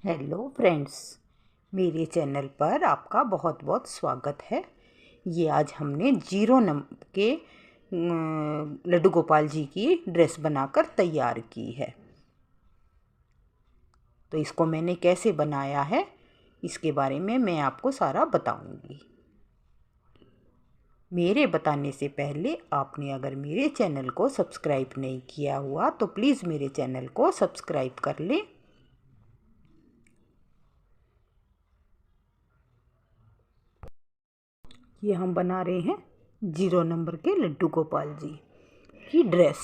Hello friends, मेरे channel पर आपका बहुत बहुत स्वागत है। ये आज हमने 0 नंबर के लड्डू गोपाल जी की ड्रेस बनाकर तैयार की है। तो इसको मैंने कैसे बनाया है इसके बारे में मैं आपको सारा बताऊंगी। मेरे बताने से पहले आपने अगर मेरे चैनल को सब्सक्राइब नहीं किया हुआ तो प्लीज़ मेरे चैनल को सब्सक्राइब कर लें। ये हम बना रहे हैं 0 नंबर के लड्डू गोपाल जी की ड्रेस।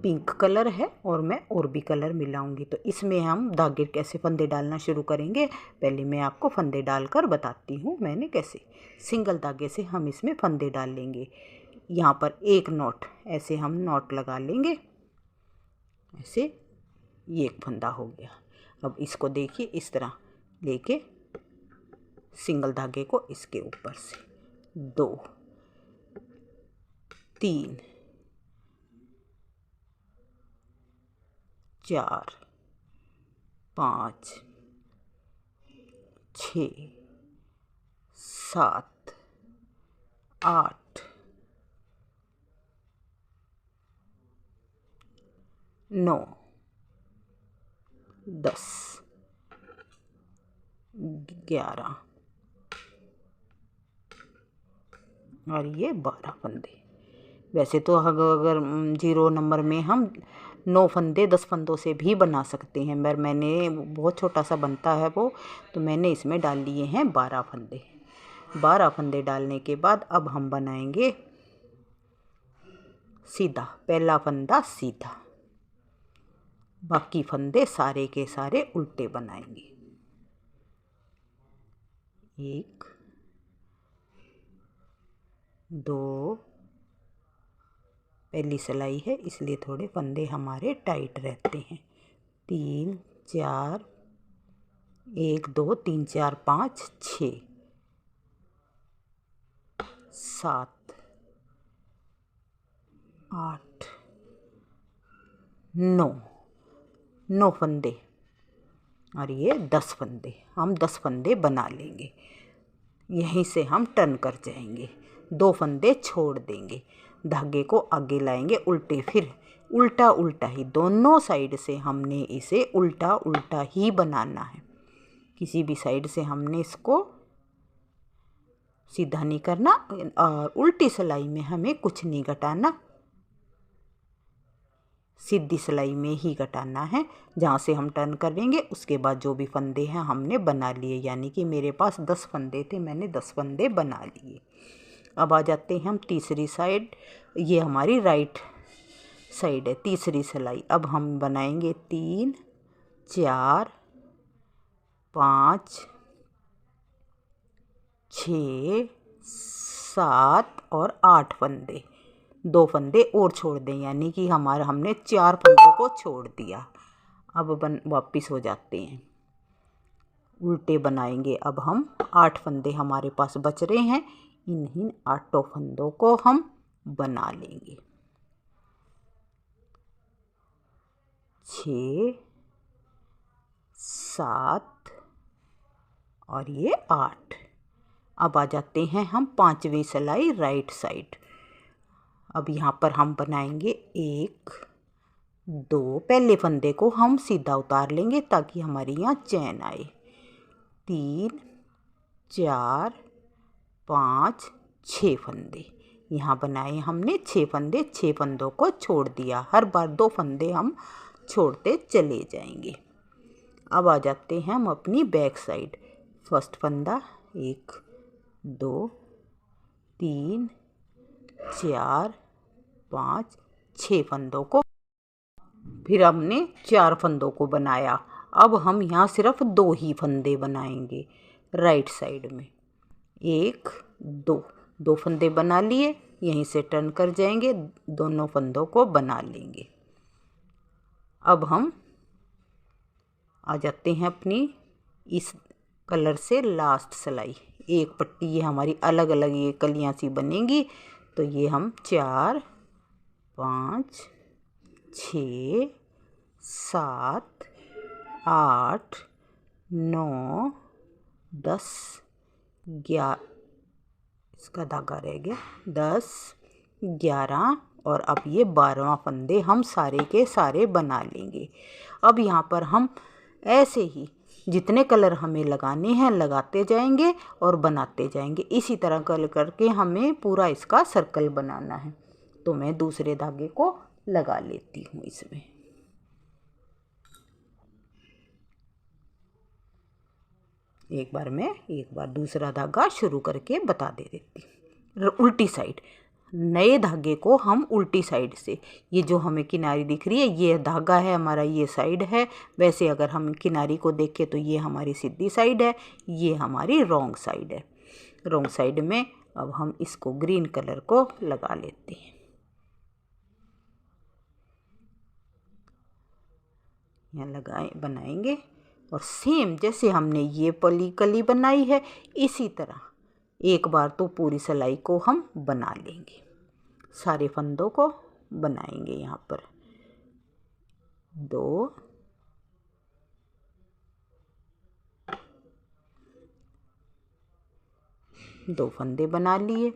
पिंक कलर है और मैं और भी कलर मिलाऊंगी। तो इसमें हम धागे कैसे फंदे डालना शुरू करेंगे। पहले मैं आपको फंदे डालकर बताती हूँ मैंने कैसे। सिंगल धागे से हम इसमें फंदे डाल लेंगे। यहाँ पर एक नॉट ऐसे हम नॉट लगा लेंगे। ऐसे ये एक फंदा हो गया। अब इसको देखिए इस तरह लेके सिंगल धागे को इसके ऊपर से 2 3 4 5 6 7 8 9 10 11 और ये 12 फंदे। वैसे तो अगर 0 नंबर में हम 9 फंदे 10 फंदों से भी बना सकते हैं, मगर मैंने बहुत छोटा सा बनता है वो, तो मैंने इसमें डाल लिए हैं 12 फंदे। 12 फंदे डालने के बाद अब हम बनाएंगे सीधा। पहला फंदा सीधा, बाकी फंदे सारे के सारे उल्टे बनाएंगे। 1 2, पहली सिलाई है इसलिए थोड़े फंदे हमारे टाइट रहते हैं। 3 4 1 2 3 4 5 6 7 8 9 फंदे और ये 10 फंदे। हम 10 फंदे बना लेंगे। यहीं से हम टर्न कर जाएंगे, 2 फंदे छोड़ देंगे, धागे को आगे लाएंगे उल्टे, फिर उल्टा उल्टा ही दोनों साइड से हमने इसे उल्टा उल्टा ही बनाना है। किसी भी साइड से हमने इसको सीधा नहीं करना और उल्टी सिलाई में हमें कुछ नहीं घटाना, सीधी सिलाई में ही घटाना है। जहाँ से हम टर्न करेंगे उसके बाद जो भी फंदे हैं हमने बना लिए, यानी कि मेरे पास 10 फंदे थे, मैंने 10 फंदे बना लिए। अब आ जाते हैं हम तीसरी साइड। ये हमारी राइट साइड है, तीसरी सिलाई। अब हम बनाएंगे 3 4 5 6 7 और 8 फंदे। 2 फंदे और छोड़ दें, यानी कि हमने 4 फंदों को छोड़ दिया। अब वापिस हो जाते हैं, उल्टे बनाएंगे। अब हम 8 फंदे हमारे पास बच रहे हैं, इन्हीं 8 फंदों को हम बना लेंगे। 6 7 और ये 8। अब आ जाते हैं हम 5वीं सिलाई राइट साइड। अब यहाँ पर हम बनाएंगे 1 2, पहले फंदे को हम सीधा उतार लेंगे ताकि हमारे यहाँ चैन आए। 3 4 5 6 फंदे यहाँ बनाए हमने। 6 फंदे, 6 फंदों को छोड़ दिया। हर बार 2 फंदे हम छोड़ते चले जाएंगे। अब आ जाते हैं हम अपनी बैक साइड। फर्स्ट फंदा 1 2 3 4 5 6 फंदों को, फिर हमने 4 फंदों को बनाया। अब हम यहाँ सिर्फ 2 ही फंदे बनाएंगे राइट साइड में। 1 2 फंदे बना लिए, यहीं से टर्न कर जाएंगे, दोनों फंदों को बना लेंगे। अब हम आ जाते हैं अपनी इस कलर से लास्ट सिलाई। एक पट्टी ये हमारी अलग अलग ये कलियां सी बनेंगी। तो ये हम 4 5 6 7 8 9, 10, 11, इसका धागा रह गया 10, 11 और अब ये 12वां फंदे हम सारे के सारे बना लेंगे। अब यहाँ पर हम ऐसे ही जितने कलर हमें लगाने हैं लगाते जाएंगे और बनाते जाएंगे। इसी तरह कलर करके हमें पूरा इसका सर्कल बनाना है। तो मैं दूसरे धागे को लगा लेती हूँ इसमें। एक बार दूसरा धागा शुरू करके बता दे देती हूँ। उल्टी साइड, नए धागे को हम उल्टी साइड से, ये जो हमें किनारी दिख रही है ये धागा है हमारा, ये साइड है। वैसे अगर हम किनारी को देखें तो ये हमारी सीधी साइड है, ये हमारी रॉन्ग साइड है। रॉन्ग साइड में अब हम इसको ग्रीन कलर को लगा लेते हैं। यहाँ लगाए बनाएंगे और सेम जैसे हमने ये पली कली बनाई है इसी तरह एक बार तो पूरी सिलाई को हम बना लेंगे। सारे फंदों को बनाएंगे। यहाँ पर 2 फंदे बना लिए।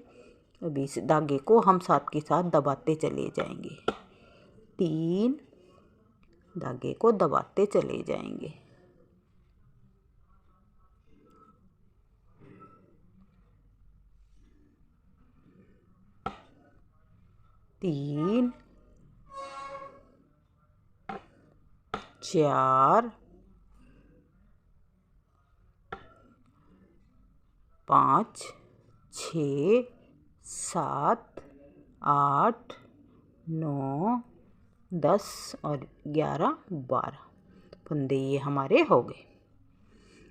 अभी इस धागे को हम साथ के साथ दबाते चले जाएंगे। 3 धागे को दबाते चले जाएंगे। तीन, 4, 5, 6, 7, 8, 9, 10 और 11, 12 फंदे ये हमारे हो गए।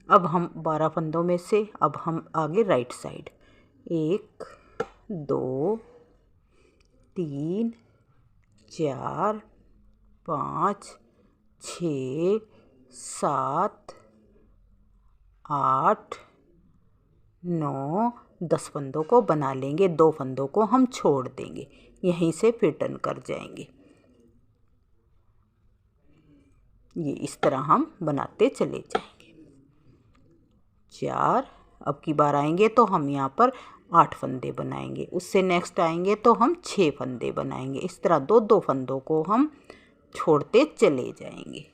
अब हम 12 फंदों में से अब हम आगे राइट साइड 1, 2, 3, 4, 5, 6, 7, 8, 9, 10 फंदों को बना लेंगे। 2 फंदों को हम छोड़ देंगे, यहीं से फिर टर्न कर जाएंगे। ये इस तरह हम बनाते चले जाएंगे। 4, अब की बार आएंगे तो हम यहाँ पर 8 फंदे बनाएंगे। उससे नेक्स्ट आएंगे तो हम 6 फंदे बनाएंगे। इस तरह 2-2 फंदों को हम छोड़ते चले जाएंगे।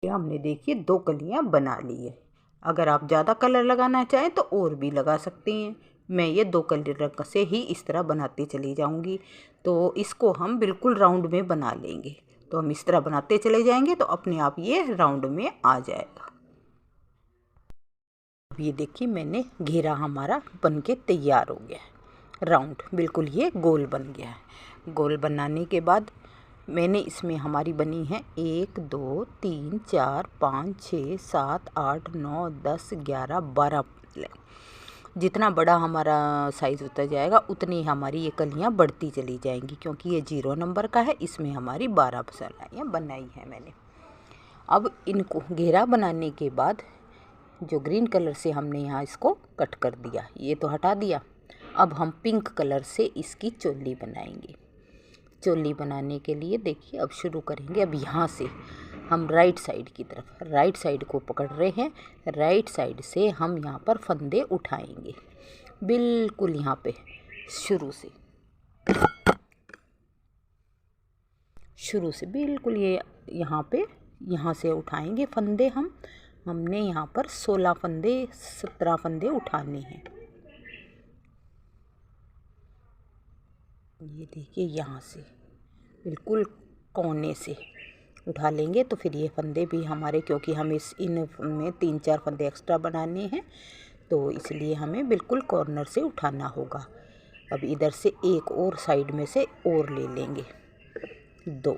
हमने देखिए 2 कलियाँ बना ली है। अगर आप ज़्यादा कलर लगाना चाहें तो और भी लगा सकते हैं। मैं ये 2 कलर से ही इस तरह बनाती चली जाऊंगी। तो इसको हम बिल्कुल राउंड में बना लेंगे। तो हम इस तरह बनाते चले जाएंगे तो अपने आप ये राउंड में आ जाएगा। अब ये देखिए मैंने घेरा हमारा बन के तैयार हो गया है। राउंड बिल्कुल ये गोल बन गया है। गोल बनाने के बाद मैंने इसमें हमारी बनी है 1, 2, 3, 4, 5, 6, 7, 8, 9, 10, 11, 12। जितना बड़ा हमारा साइज़ होता जाएगा उतनी हमारी ये कलियाँ बढ़ती चली जाएंगी, क्योंकि ये 0 नंबर का है। इसमें हमारी 12 सिलाइयाँ बनाई हैं मैंने। अब इनको घेरा बनाने के बाद जो ग्रीन कलर से हमने यहाँ इसको कट कर दिया, ये तो हटा दिया। अब हम पिंक कलर से इसकी चोली बनाएंगे। चोली बनाने के लिए देखिए अब शुरू करेंगे। अब यहाँ से हम राइट साइड की तरफ, राइट साइड को पकड़ रहे हैं। राइट साइड से हम यहाँ पर फंदे उठाएंगे बिल्कुल यहाँ पे शुरू से बिल्कुल ये यहाँ पे, यहाँ से उठाएंगे फंदे। हमने यहाँ पर 16 फंदे 17 फंदे उठाने हैं। ये देखिए यहाँ से बिल्कुल कोने से उठा लेंगे तो फिर ये फंदे भी हमारे, क्योंकि हम इन में 3-4 फंदे एक्स्ट्रा बनाने हैं तो इसलिए हमें बिल्कुल कॉर्नर से उठाना होगा। अब इधर से एक और साइड में से और ले लेंगे। 2,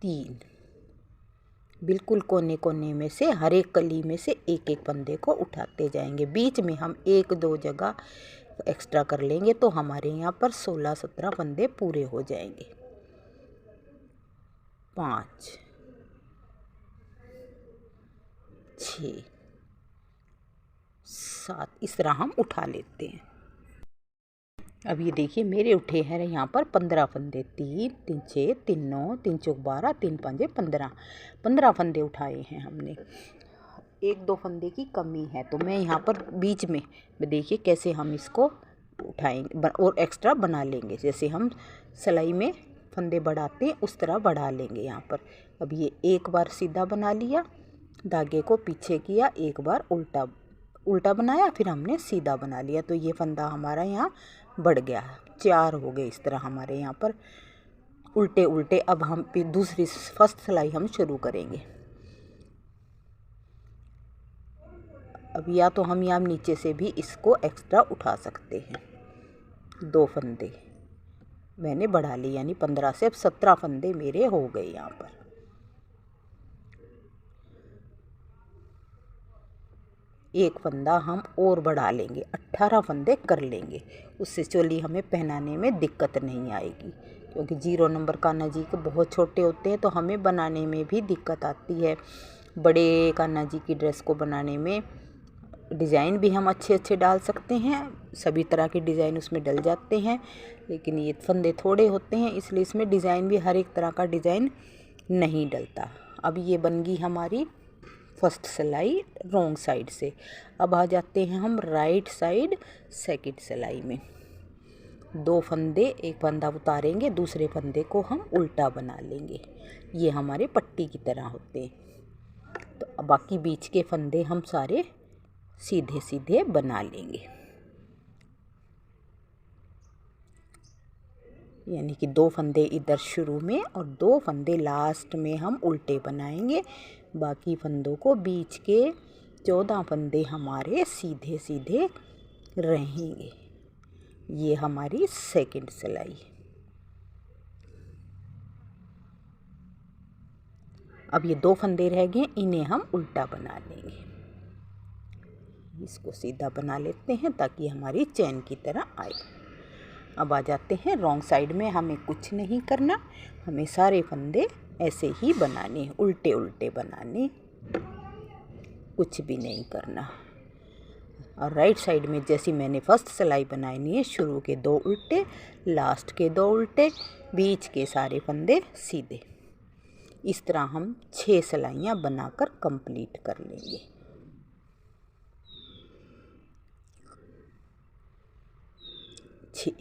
3 बिल्कुल कोने कोने में से हर एक कली में से एक एक फंदे को उठाते जाएंगे। बीच में हम 1-2 जगह एक्स्ट्रा कर लेंगे तो हमारे यहाँ पर 16-17 फंदे पूरे हो जाएंगे। 5, 6, 7 इस तरह हम उठा लेते हैं। अब ये देखिए मेरे उठे हैं यहाँ पर 15 फंदे। 3 3 6 3 9 3 चौक 12 3 पंजे 15 फंदे उठाए हैं हमने। एक दो फंदे की कमी है तो मैं यहाँ पर बीच में देखिए कैसे हम इसको उठाएंगे और एक्स्ट्रा बना लेंगे। जैसे हम सिलाई में फंदे बढ़ाते हैं उस तरह बढ़ा लेंगे यहाँ पर। अब ये एक बार सीधा बना लिया, धागे को पीछे किया, एक बार उल्टा बनाया, फिर हमने सीधा बना लिया, तो ये फंदा हमारा यहाँ बढ़ गया। 4 हो गए इस तरह हमारे यहाँ पर उल्टे उल्टे। अब हम दूसरी फर्स्ट सिलाई हम शुरू करेंगे। अब या तो हम यहाँ नीचे से भी इसको एक्स्ट्रा उठा सकते हैं। 2 फंदे मैंने बढ़ा लिए, यानी 15 से अब 17 फंदे मेरे हो गए यहाँ पर। एक फंदा हम और बढ़ा लेंगे, 18 फंदे कर लेंगे। उससे चोली हमें पहनाने में दिक्कत नहीं आएगी, क्योंकि 0 नंबर कान्हा जी के बहुत छोटे होते हैं तो हमें बनाने में भी दिक्कत आती है। बड़े कान्हा जी की ड्रेस को बनाने में डिज़ाइन भी हम अच्छे अच्छे डाल सकते हैं, सभी तरह के डिज़ाइन उसमें डल जाते हैं, लेकिन ये फंदे थोड़े होते हैं इसलिए इसमें डिज़ाइन भी हर एक तरह का डिज़ाइन नहीं डलता। अब ये बन गई हमारी फर्स्ट सिलाई रॉन्ग साइड से। अब आ जाते हैं हम राइट साइड सेकंड सिलाई में। 2 फंदे, एक फंदा उतारेंगे, दूसरे फंदे को हम उल्टा बना लेंगे। ये हमारे पट्टी की तरह होते हैं। तो बाकी बीच के फंदे हम सारे सीधे सीधे बना लेंगे, यानी कि 2 फंदे इधर शुरू में और 2 फंदे लास्ट में हम उल्टे बनाएंगे। बाकी फंदों को बीच के 14 फंदे हमारे सीधे सीधे रहेंगे। ये हमारी सेकंड सिलाई। अब ये 2 फंदे रह गए, इन्हें हम उल्टा बना लेंगे। इसको सीधा बना लेते हैं ताकि हमारी चैन की तरह आए। अब आ जाते हैं रॉन्ग साइड में। हमें कुछ नहीं करना, हमें सारे फंदे ऐसे ही बनाने, उल्टे उल्टे बनाने, कुछ भी नहीं करना। और राइट साइड में जैसी मैंने फर्स्ट सिलाई बनाई है, शुरू के 2 उल्टे, लास्ट के 2 उल्टे, बीच के सारे फंदे सीधे। इस तरह हम 6 सिलाइयाँ बनाकर कंप्लीट कर लेंगे।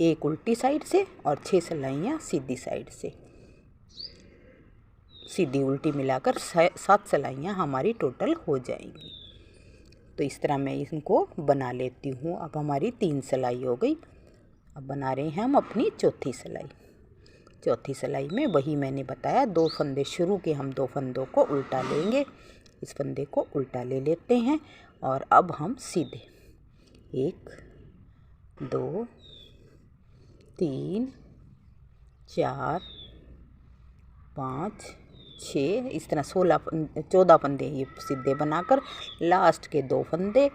एक उल्टी साइड से और 6 सिलाइयाँ सीधी साइड से। सीधी उल्टी मिलाकर 7 सिलाइयाँ हमारी टोटल हो जाएंगी। तो इस तरह मैं इनको बना लेती हूँ। अब हमारी 3 सिलाई हो गई। अब बना रहे हैं हम अपनी चौथी सिलाई। चौथी सिलाई में वही मैंने बताया, 2 फंदे शुरू के हम 2 फंदों को उल्टा लेंगे। इस फंदे को उल्टा ले लेते हैं और अब हम सीधे 1 2 3 4 5 6 इस तरह 14 फंदे ये सीधे बनाकर लास्ट के 2 फंदे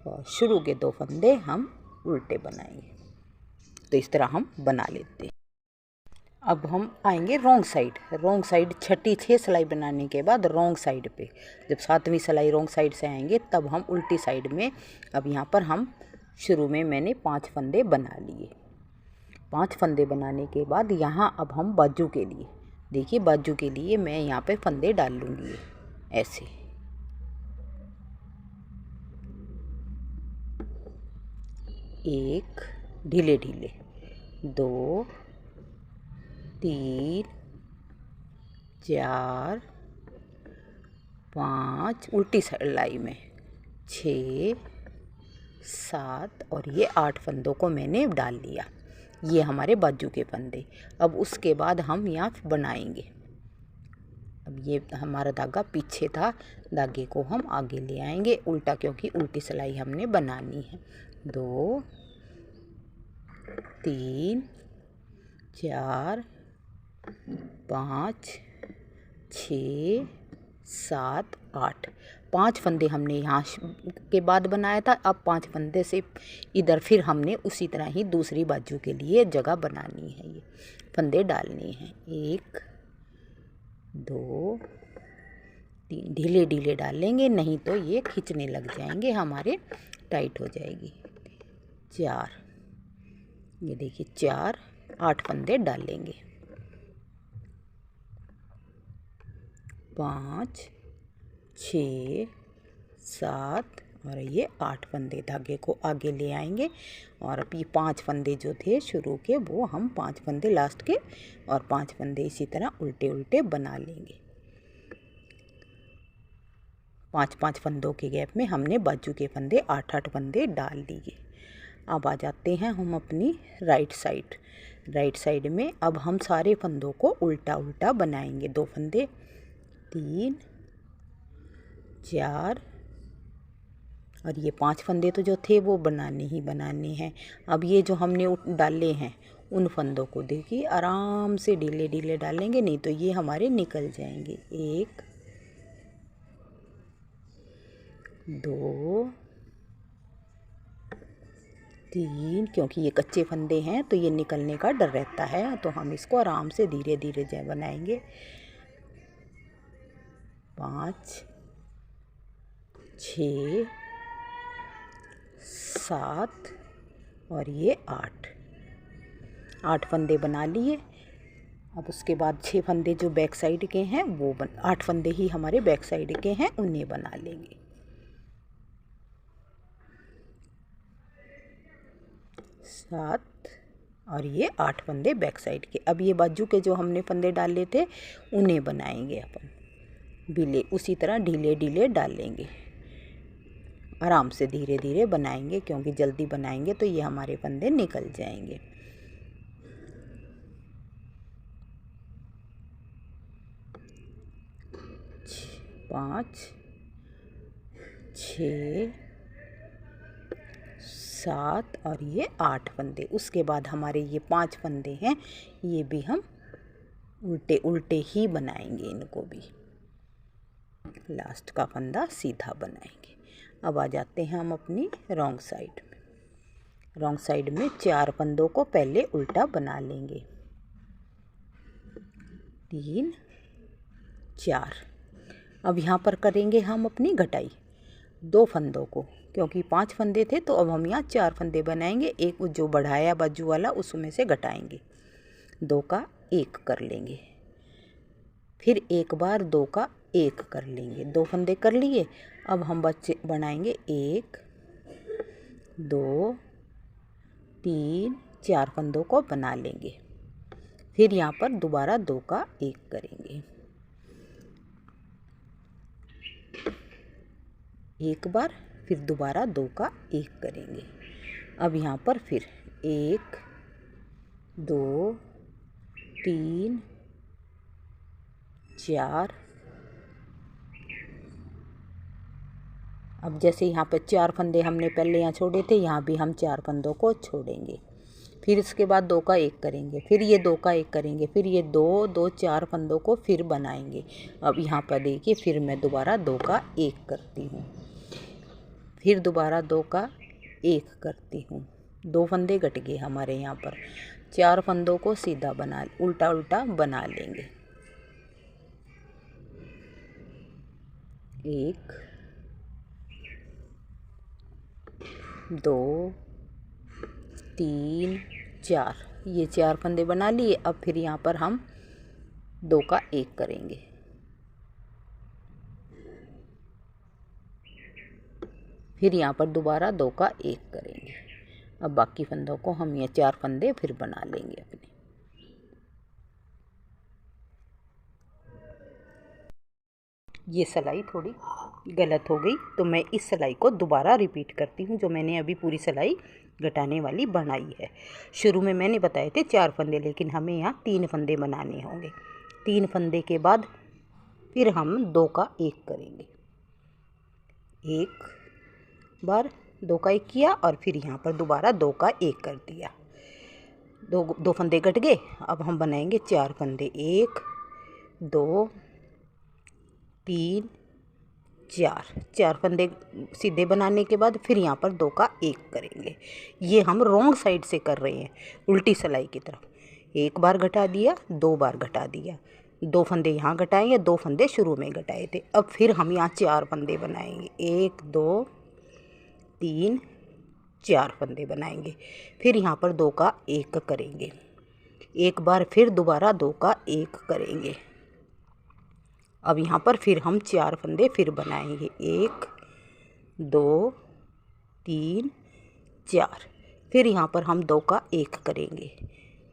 और शुरू के 2 फंदे हम उल्टे बनाएंगे। तो इस तरह हम बना लेते हैं। अब हम आएंगे रॉन्ग साइड। रॉन्ग साइड छठी 6 सिलाई बनाने के बाद रॉन्ग साइड पे जब 7वीं सिलाई रॉन्ग साइड से आएंगे तब हम उल्टी साइड में। अब यहाँ पर हम शुरू में मैंने 5 फंदे बना लिए। 5 फंदे बनाने के बाद यहाँ अब हम बाजू के लिए, देखिए बाजू के लिए मैं यहाँ पे फंदे डाल लूँगी ऐसे। एक ढीले ढीले, 2 3 4 5 उल्टी सिलाई में, 6 7 और ये 8 फंदों को मैंने डाल लिया। ये हमारे बाजू के फंदे। अब उसके बाद हम यहाँ बनाएंगे। अब ये हमारा धागा पीछे था, धागे को हम आगे ले आएंगे उल्टा, क्योंकि उल्टी सिलाई हमने बनानी है। 2 3 4 5 6 7 8 5 फंदे हमने यहाँ के बाद बनाया था। अब 5 फंदे से इधर फिर हमने उसी तरह ही दूसरी बाजू के लिए जगह बनानी है। ये फंदे डालने हैं, 1 2 3 ढीले ढीले डालेंगे, नहीं तो ये खींचने लग जाएंगे, हमारे टाइट हो जाएगी। 4 ये देखिए 4 8 फंदे डालेंगे, 5 6 7 और ये 8 फंदे धागे को आगे ले आएंगे। और अब ये 5 फंदे जो थे शुरू के वो हम 5 फंदे लास्ट के और 5 फंदे इसी तरह उल्टे उल्टे बना लेंगे। 5 फंदों के गैप में हमने बाजू के फंदे 8 फंदे डाल दिए। अब आ जाते हैं हम अपनी राइट साइड में। अब हम सारे फंदों को उल्टा उल्टा बनाएंगे। 2 फंदे, 3 4 और ये 5 फंदे तो जो थे वो बनाने हैं। अब ये जो हमने डाले हैं उन फंदों को देखिए आराम से ढीले ढीले डालेंगे, नहीं तो ये हमारे निकल जाएंगे। 1 2 3, क्योंकि ये कच्चे फंदे हैं तो ये निकलने का डर रहता है, तो हम इसको आराम से धीरे धीरे बनाएंगे। 5 6 7 और ये 8 फंदे बना लिए। अब उसके बाद 6 फंदे जो बैक साइड के हैं वो 8 फंदे ही हमारे बैक साइड के हैं, उन्हें बना लेंगे। 7 और ये 8 फंदे बैक साइड के। अब ये बाजू के जो हमने फंदे डाले थे उन्हें बनाएंगे अपन बिले, उसी तरह ढीले ढीले डालेंगे, आराम से धीरे धीरे बनाएंगे, क्योंकि जल्दी बनाएंगे तो ये हमारे फंदे निकल जाएंगे। 5 6 7 और ये 8 फंदे। उसके बाद हमारे ये 5 फंदे हैं, ये भी हम उल्टे उल्टे ही बनाएंगे, इनको भी लास्ट का फंदा सीधा बनाएंगे। अब आ जाते हैं हम अपनी रॉन्ग साइड में 4 फंदों को पहले उल्टा बना लेंगे। 3 4। अब यहाँ पर करेंगे हम अपनी घटाई 2 फंदों को, क्योंकि 5 फंदे थे तो अब हम यहाँ 4 फंदे बनाएंगे। एक जो बढ़ाया बाजू वाला उसमें से घटाएंगे, 2 का 1 कर लेंगे, फिर एक बार 2 का 1 कर लेंगे। 2 फंदे कर लिए। अब हम बनाएंगे 1 2 3 4 फंदों को बना लेंगे, फिर यहाँ पर दोबारा 2 का 1 करेंगे, एक बार, फिर दोबारा 2 का 1 करेंगे। अब यहाँ पर फिर 1 2 3 4। अब जैसे यहाँ पर 4 फंदे हमने पहले यहाँ छोड़े थे, यहाँ भी हम 4 फंदों को छोड़ेंगे, फिर इसके बाद 2 का 1 करेंगे, फिर ये 2 का 1 करेंगे, फिर ये 2 2 4 फंदों को फिर बनाएंगे। अब यहाँ पर देखिए फिर मैं दोबारा 2 का 1 करती हूँ, फिर दोबारा 2 का 1 करती हूँ। 2 फंदे घट गए हमारे यहाँ पर। 4 फंदों को सीधा उल्टा उल्टा बना लेंगे। 1 2 3 4, ये 4 फंदे बना लिए। अब फिर यहाँ पर हम 2 का 1 करेंगे, फिर यहाँ पर दोबारा 2 का 1 करेंगे। अब बाकी फंदों को हम ये 4 फंदे फिर बना लेंगे अपने। ये सिलाई थोड़ी गलत हो गई तो मैं इस सिलाई को दोबारा रिपीट करती हूँ, जो मैंने अभी पूरी सिलाई घटाने वाली बनाई है। शुरू में मैंने बताए थे 4 फंदे, लेकिन हमें यहाँ 3 फंदे बनाने होंगे। 3 फंदे के बाद फिर हम 2 का 1 करेंगे, एक बार 2 का 1 किया और फिर यहाँ पर दोबारा 2 का 1 कर दिया। 2 फंदे कट गए। अब हम बनाएंगे 4 फंदे, 1 2 3 4 फंदे सीधे बनाने के बाद फिर यहाँ पर 2 का 1 करेंगे। ये हम रॉन्ग साइड से कर रहे हैं, उल्टी सिलाई की तरफ। एक बार घटा दिया, 2 बार घटा दिया, 2 फंदे यहाँ घटाएंगे, 2 फंदे शुरू में घटाए थे। अब फिर हम यहाँ 4 फंदे बनाएंगे, 1 2 3 4 फंदे बनाएंगे। फिर यहाँ पर 2 का 1 करेंगे, एक बार फिर दोबारा 2 का 1 करेंगे। अब यहाँ पर फिर हम 4 फंदे फिर बनाएंगे, 1 2 3 4। फिर यहाँ पर हम 2 का 1 करेंगे,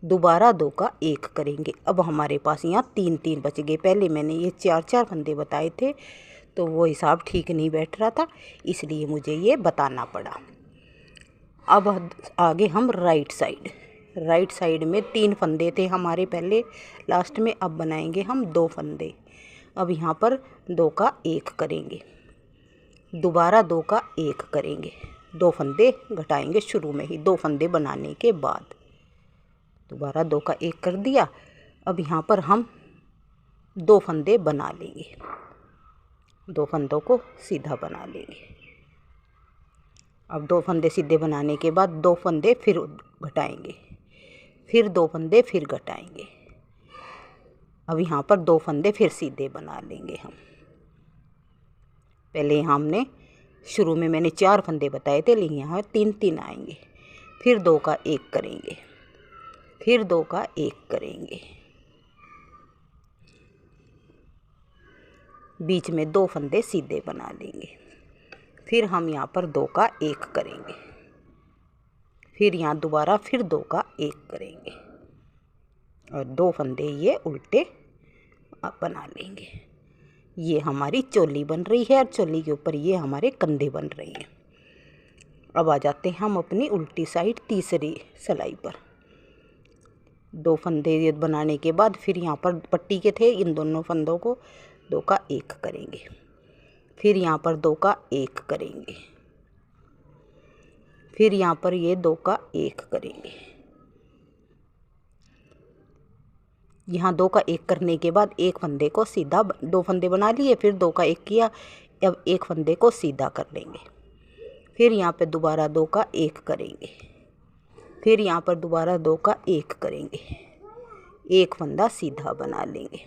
दोबारा 2 का 1 करेंगे। अब हमारे पास यहाँ 3 3 बच गए। पहले मैंने ये 4 4 फंदे बताए थे तो वो हिसाब ठीक नहीं बैठ रहा था, इसलिए मुझे ये बताना पड़ा। अब आगे हम राइट साइड में 3 फंदे थे हमारे पहले लास्ट में, अब बनाएंगे हम 2 फंदे। अब यहाँ पर 2 का 1 करेंगे, दोबारा 2 का 1 करेंगे, 2 फंदे घटाएंगे शुरू में ही 2 फंदे बनाने के बाद, दोबारा 2 का 1 कर दिया। अब यहाँ पर हम 2 फंदे बना लेंगे, 2 फंदों को सीधा बना लेंगे। अब 2 फंदे सीधे बनाने के बाद 2 फंदे फिर घटाएंगे, फिर 2 फंदे फिर घटाएंगे। अब यहाँ पर 2 फंदे फिर सीधे बना लेंगे हम। पहले हमने शुरू में मैंने 4 फंदे बताए थे, लेकिन यहाँ 3 3 आएंगे। फिर 2 का 1 करेंगे, फिर 2 का 1 करेंगे, बीच में 2 फंदे सीधे बना लेंगे। फिर हम यहाँ पर 2 का 1 करेंगे, फिर यहाँ दोबारा फिर 2 का 1 करेंगे और 2 फंदे ये उल्टे बना लेंगे। ये हमारी चोली बन रही है और चोली के ऊपर ये हमारे कंधे बन रही हैं। अब आ जाते हैं हम अपनी उल्टी साइड तीसरी सिलाई पर। 2 फंदे बनाने के बाद फिर यहाँ पर पट्टी के थे, इन दोनों फंदों को 2 का 1 करेंगे, फिर यहाँ पर 2 का 1 करेंगे, फिर यहाँ पर ये 2 का 1 करेंगे। यहाँ 2 का 1 करने के बाद एक फंदे को सीधा, 2 फंदे बना लिए, फिर 2 का 1 किया। अब एक फंदे को सीधा कर लेंगे, फिर यहाँ पे दोबारा 2 का 1 करेंगे, फिर यहाँ पर दोबारा 2 का 1 करेंगे, एक फंदा सीधा बना लेंगे।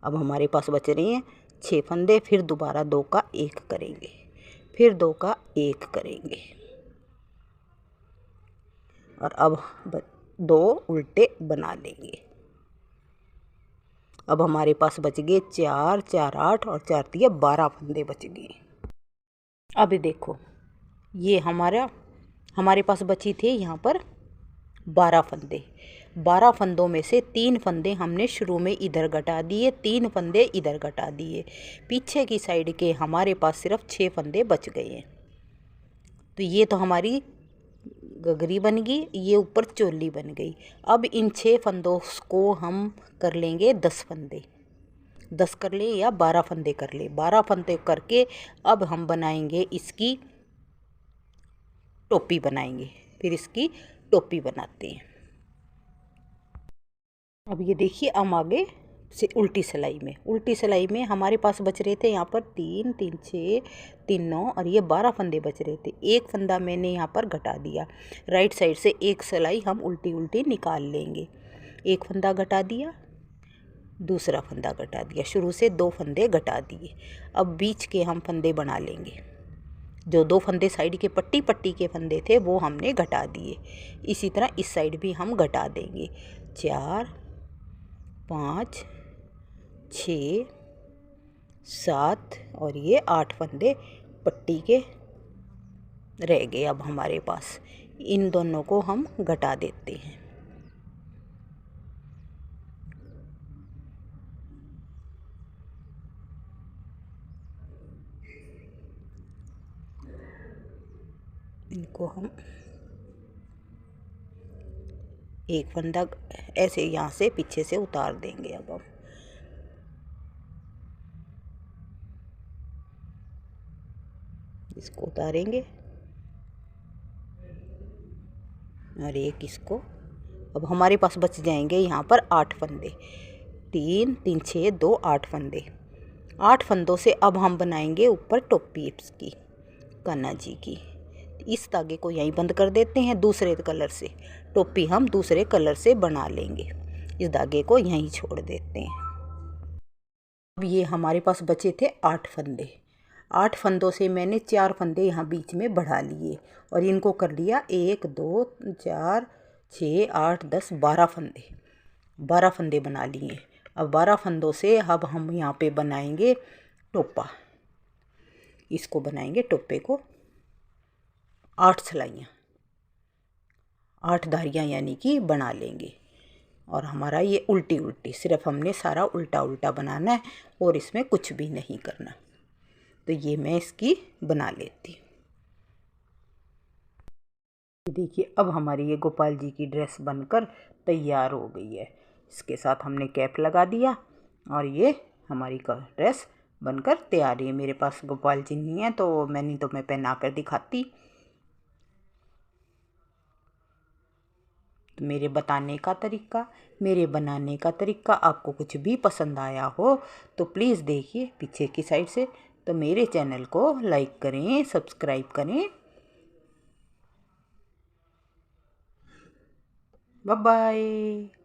अब हमारे पास बच रहे हैं 6 फंदे, फिर दोबारा 2 का 1 करेंगे, फिर 2 का 1 करेंगे और अब 2 उल्टे बना लेंगे। अब हमारे पास बच गए 4 4 8 और 4 3 12 फंदे बच गए। अब देखो ये हमारे पास बची थे यहाँ पर 12 फंदे। 12 फंदों में से 3 फंदे हमने शुरू में इधर घटा दिए, 3 फंदे इधर घटा दिए। पीछे की साइड के हमारे पास सिर्फ 6 फंदे बच गए हैं। तो ये तो हमारी गगरी बन गई, ये ऊपर चोली बन गई। अब इन 6 फंदों को हम कर लेंगे 10 फंदे, 10 कर ले या 12 फंदे कर ले। 12 फंदे करके अब हम बनाएंगे इसकी टोपी बनाएंगे, फिर इसकी टोपी बनाते हैं। अब ये देखिए हम आगे से उल्टी सिलाई में हमारे पास बच रहे थे यहाँ पर 3 3 6 3 9 और ये 12 फंदे बच रहे थे। एक फंदा मैंने यहाँ पर घटा दिया, राइट साइड से एक सिलाई हम उल्टी उल्टी निकाल लेंगे। एक फंदा घटा दिया, दूसरा फंदा घटा दिया, शुरू से 2 फंदे घटा दिए। अब बीच के हम फंदे बना लेंगे। जो 2 फंदे साइड के पट्टी के फंदे थे वो हमने घटा दिए। इसी तरह इस साइड भी हम घटा देंगे। 4 5 6 7 और ये 8 फंदे पट्टी के रह गए। अब हमारे पास इन दोनों को हम घटा देते हैं। इनको हम एक फंदा ऐसे यहाँ से पीछे से उतार देंगे। अब हम इसको उतारेंगे और एक इसको। अब हमारे पास बच जाएंगे यहाँ पर 8 फंदे, 3 3 6 2 8 फंदे। 8 फंदों से अब हम बनाएंगे ऊपर टोपी इसकी, कान्हा जी की। इस धागे को यहीं बंद कर देते हैं दूसरे कलर से। टोपी हम दूसरे कलर से बना लेंगे, इस धागे को यहीं छोड़ देते हैं। अब ये हमारे पास बचे थे 8 फंदे। 8 फंदों से मैंने 4 फंदे यहाँ बीच में बढ़ा लिए और इनको कर लिया 1 2 4 6 8 10 12 फंदे। 12 फंदे बना लिए। अब 12 फंदों से अब हम यहाँ पे बनाएंगे टोपा। इसको बनाएंगे टोपे को 8 सिलाइयाँ, 8 धारियाँ यानी कि बना लेंगे। और हमारा ये उल्टी उल्टी, सिर्फ हमने सारा उल्टा उल्टा बनाना है और इसमें कुछ भी नहीं करना। तो ये मैं इसकी बना लेती हूँ। देखिए अब हमारी ये गोपाल जी की ड्रेस बनकर तैयार हो गई है। इसके साथ हमने कैप लगा दिया और ये हमारी ड्रेस बनकर तैयार है। मेरे पास गोपाल जी नहीं है तो मैं पहना कर दिखाती। तो मेरे बताने का तरीका, मेरे बनाने का तरीका आपको कुछ भी पसंद आया हो तो प्लीज़ देखिए पीछे की साइड से। तो मेरे चैनल को लाइक करें, सब्सक्राइब करें। Bye bye.